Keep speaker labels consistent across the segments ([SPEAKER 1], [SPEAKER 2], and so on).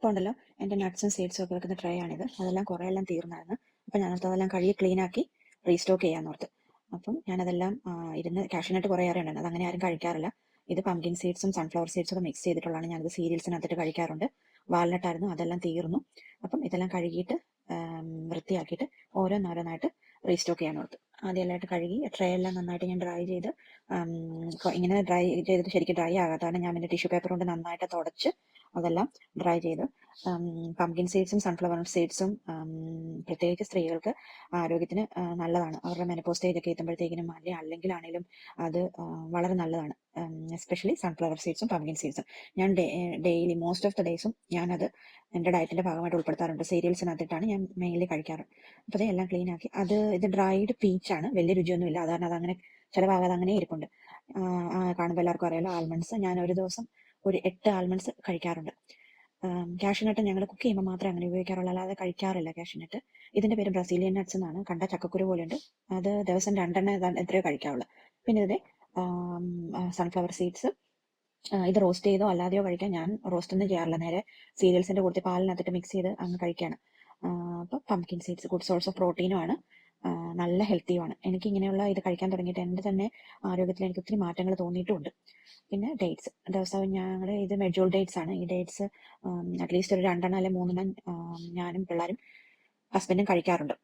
[SPEAKER 1] ഇപ്പോൾ ഉണ്ടല്ലോ എൻ്റെ നട്ട്സും സീഡ്സും ഒക്കെ വെക്കുന്ന ട്രേ ആണിത്. അതെല്ലാം കുറേ എല്ലാം തീർന്നായിരുന്നു. അപ്പം ഞാനത് അതെല്ലാം കഴുകി ക്ലീനാക്കി റീസ്റ്റോക്ക് ചെയ്യാമെന്നോർത്ത്. അപ്പം ഞാനതെല്ലാം ഇരുന്ന് കാഷ്യൂനട്ട് കുറേ ഏറെ ഉണ്ടായിരുന്നു. അതങ്ങനെ ആരും കഴിക്കാറില്ല. ഇത് പംകിൻ സീഡ്സും സൺഫ്ലവർ സീഡ്സും ഒക്കെ മിക്സ് ചെയ്തിട്ടുള്ളതാണ്. ഞാനത് സീരിയൽസിനകത്തിട്ട് കഴിക്കാറുണ്ട്. വാൽനട്ടായിരുന്നു, അതെല്ലാം തീർന്നു. അപ്പം ഇതെല്ലാം കഴുകിയിട്ട് വൃത്തിയാക്കിയിട്ട് ഓരോന്നോരോന്നായിട്ട് റീസ്റ്റോക്ക് ചെയ്യാനോർത്ത്. ആദ്യമായിട്ട് കഴുകി ട്രേ എല്ലാം നന്നായിട്ട് ഞാൻ ഡ്രൈ ചെയ്ത് ഇങ്ങനെ ഡ്രൈ ചെയ്തിട്ട് ശരിക്കും ഡ്രൈ ആകാത്തതാണ് ഞാൻ പിന്നെ ടിഷ്യൂ പേപ്പർ കൊണ്ട് നന്നായിട്ട് തുടച്ച് അതെല്ലാം ഡ്രൈ ചെയ്ത്. പംകിൻ സീഡ്സും സൺഫ്ലവർ സീഡ്സും പ്രത്യേകിച്ച് സ്ത്രീകൾക്ക് ആരോഗ്യത്തിന് നല്ലതാണ്. അവരുടെ മെനോപോസ് സ്റ്റേജ് ഒക്കെ എത്തുമ്പോഴത്തേക്കിനും അല്ലെങ്കിലാണേലും അത് വളരെ നല്ലതാണ്. എസ്പെഷ്യലി സൺഫ്ലവർ സീഡ്സും പംകിൻ സീഡ്സും ഞാൻ ഡെയിലി മോസ്റ്റ് ഓഫ് ദ ഡേയ്സും ഞാനത് എൻ്റെ ഡയറ്റിന്റെ ഭാഗമായിട്ട് ഉൾപ്പെടുത്താറുണ്ട്. സീരിയൽസിനകത്തിട്ടാണ് ഞാൻ മെയിൻലി കഴിക്കാറ്. അപ്പോൾ അത് എല്ലാം ക്ലീൻ ആക്കി ഇത് ഡ്രൈഡ് പീച്ചാണ്, വലിയ രുചിയൊന്നുമില്ല. അതാണ് അതങ്ങനെ ചിലവാകാതെ അങ്ങനെ ഇരിപ്പുണ്ട്. കാണുമ്പോൾ എല്ലാവർക്കും അറിയാലോ ആൽമണ്ട്സ്. ഞാൻ ഒരു ദിവസം ഒരു 8 ആൽമണ്ട്സ് കഴിക്കാറുണ്ട്. കാഷ്യൂനട്ട് ഞങ്ങൾ കുക്ക് ചെയ്യുമ്പോൾ മാത്രമേ അങ്ങനെ ഉപയോഗിക്കാറുള്ളൂ, അല്ലാതെ കഴിക്കാറില്ല കാഷ്യൂനട്ട്. ഇതിന്റെ പേര് ബ്രസീലിയൻ നട്ട്സ് എന്നാണ്. കണ്ട ചക്കക്കുരു പോലെയുണ്ട്. അത് ദിവസം 2 എത്രയോ കഴിക്കാവുള്ളൂ. പിന്നെ ഇതിന്റെ സൺഫ്ലവർ സീഡ്സ് ഇത് റോസ്റ്റ് ചെയ്തോ അല്ലാതെയോ കഴിക്കാം. ഞാൻ റോസ്റ്റ് ഒന്നും ചെയ്യാറില്ല, നേരെ സീരിയൽസിന്റെ കൂട്ടത്തിൽ പാലിനകത്തിട്ട് മിക്സ് ചെയ്ത് അങ്ങ് കഴിക്കുകയാണ്. അപ്പോൾ pumpkin seeds good source of പ്രോട്ടീനും ആണ്, നല്ല ഹെൽത്തിയുമാണ്. എനിക്ക് ഇങ്ങനെയുള്ള ഇത് കഴിക്കാൻ തുടങ്ങിയിട്ട് എൻ്റെ തന്നെ ആരോഗ്യത്തിൽ എനിക്ക് ഒത്തിരി മാറ്റങ്ങൾ തോന്നിയിട്ടുമുണ്ട്. പിന്നെ ഡേറ്റ്സ് ദിവസവും ഞങ്ങൾ ഇത് മെജോൾ ഡേറ്റ്സ് ആണ്. ഈ ഡേറ്റ്സ് അറ്റ്ലീസ്റ്റ് ഒരു 2 അല്ലെങ്കിൽ 3 ഞാനും പിള്ളേരും ഹസ്ബൻഡും കഴിക്കാറുണ്ട്.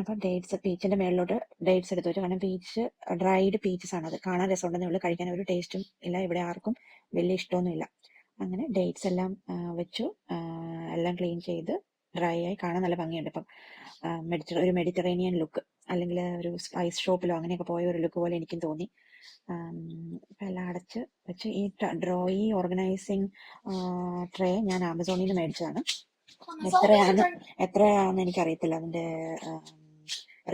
[SPEAKER 1] അപ്പം ഡേറ്റ്സ് പീച്ചിന്റെ മേളിലോട്ട് ഡേറ്റ്സ് എടുത്ത് വെച്ചു. കാരണം പീച്ച് ഡ്രൈഡ് പീച്ചസ് ആണ്, അത് കാണാൻ രസമുണ്ടെന്നേ ഉള്ളൂ, കഴിക്കാൻ ഒരു ടേസ്റ്റും ഇല്ല. ഇവിടെ ആർക്കും വലിയ ഇഷ്ടമൊന്നുമില്ല. അങ്ങനെ ഡേറ്റ്സ് എല്ലാം വെച്ചു, എല്ലാം ക്ലീൻ ചെയ്ത് ഡ്രൈ ആയി കാണാൻ നല്ല ഭംഗിയുണ്ട്. ഇപ്പം ഒരു മെഡിറ്ററേനിയൻ ലുക്ക്, അല്ലെങ്കിൽ ഒരു സ്പൈസ് ഷോപ്പിലോ അങ്ങനെയൊക്കെ പോയ ഒരു ലുക്ക് പോലെ എനിക്കും തോന്നി. ഇപ്പം എല്ലാം അടച്ച് വെച്ച് ഈ ഓർഗനൈസിങ് ട്രേ ഞാൻ ആമസോണിൽ നിന്ന് മേടിച്ചതാണ്. എത്രയാണെന്ന് എനിക്കറിയത്തില്ല, അതിന്റെ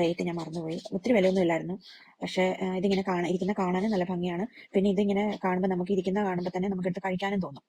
[SPEAKER 1] റേറ്റ് ഞാൻ മറന്നുപോയി. ഒത്തിരി വിലയൊന്നും ഇല്ലായിരുന്നു. പക്ഷെ ഇതിങ്ങനെ ഇരിക്കുന്ന കാണാനും നല്ല ഭംഗിയാണ്. പിന്നെ ഇതിങ്ങനെ കാണുമ്പോൾ നമുക്ക് കാണുമ്പോൾ തന്നെ നമുക്ക് എടുത്ത് കഴിക്കാനും തോന്നും.